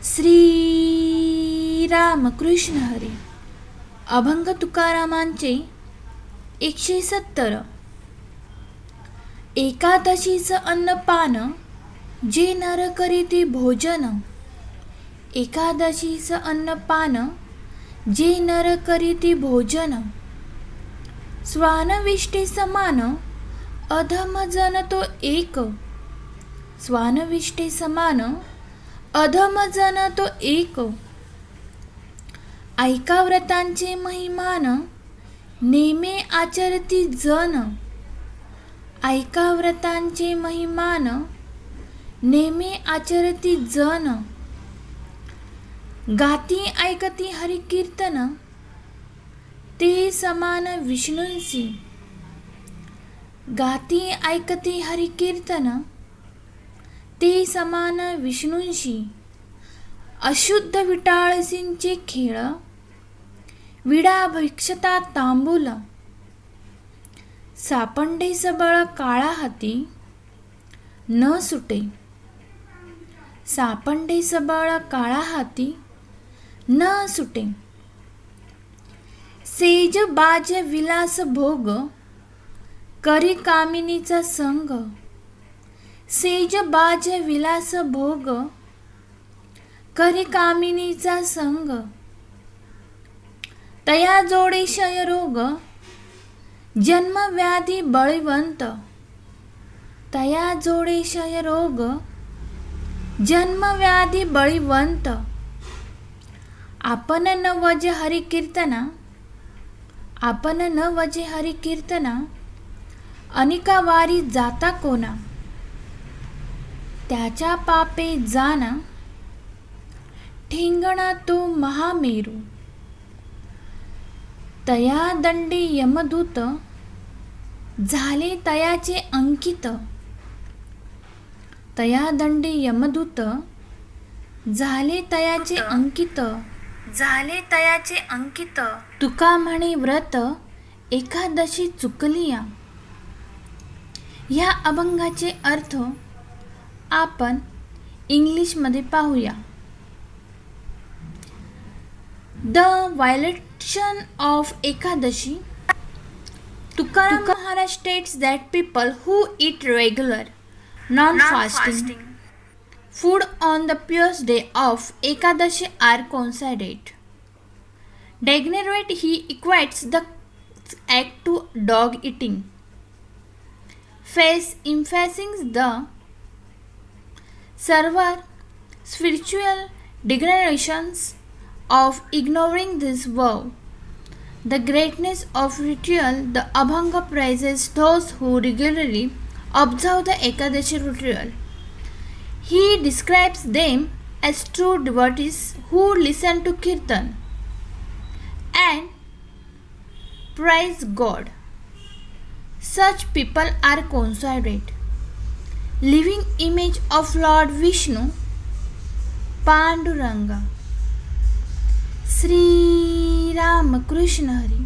श्री रामकृष्ण हरी. अभंग तुकारामांचे 170. एकादशीचं अन्नपान जे नर करीती भोजन. एकादशीचं अन्नपान जे नर करीती भोजन. स्वानविष्टे समान अधम जन तो एक. स्वानविष्टे समान अधम जन तो एक. ऐका व्रतांचे महिमान नेमे आचरती जन. ऐका व्रतांचे महिमान नेमे आचरती जन. गाती ऐकती हरिकीर्तन ते समान विष्णूंसी. गाती ऐकती हरिकीर्तन ते समान विष्णूंशी. अशुद्ध विटाळसींचे खेळ विडा भिक्षता तांबूल. सापंडे सबळ काळा हाती न सुटे. सापंडे सबळ काळा हाती न सुटे. सेज बाज विलास भोग करी कामिनीचा संग. सेज बाज विलास भोग करी कामिनीचा संग. तया जोडे क्षय रोग जन्म व्याधी बळीवंत. तया जोडे क्षय रोग जन्म व्याधी बळीवंत. आपण न वजे हरिकीर्तना. आपण न वजे हरिकीर्तना अनिका वारी जाता कोणा. त्याच्या पापे जाना ठिंगणा तो महामेरू. तया दंडी यमदूत झाले तयाचे अंकित. तया दंडी यमदूत झाले तयाचे अंकित. झाले तयाचे अंकित. तुका म्हणे व्रत एकादशी चुकलिया. ह्या अभंगाचे अर्थ आपण इंग्लिशमध्ये पाहूया. The violation of Ekadashi. Tukaram Maharaj states that people who eat regular, non-fasting food on the purest day of Ekadashi are considered. Degraded, he equates the act to dog eating. Emphasizing the severe spiritual degradations of ignoring this vow. The greatness of ritual, the Abhanga praises those who regularly observe the Ekadashi ritual. He describes them as true devotees who listen to Kirtan and praise God. Such people are considered living image of Lord Vishnu, Panduranga. Shri Ramakrishna Hari.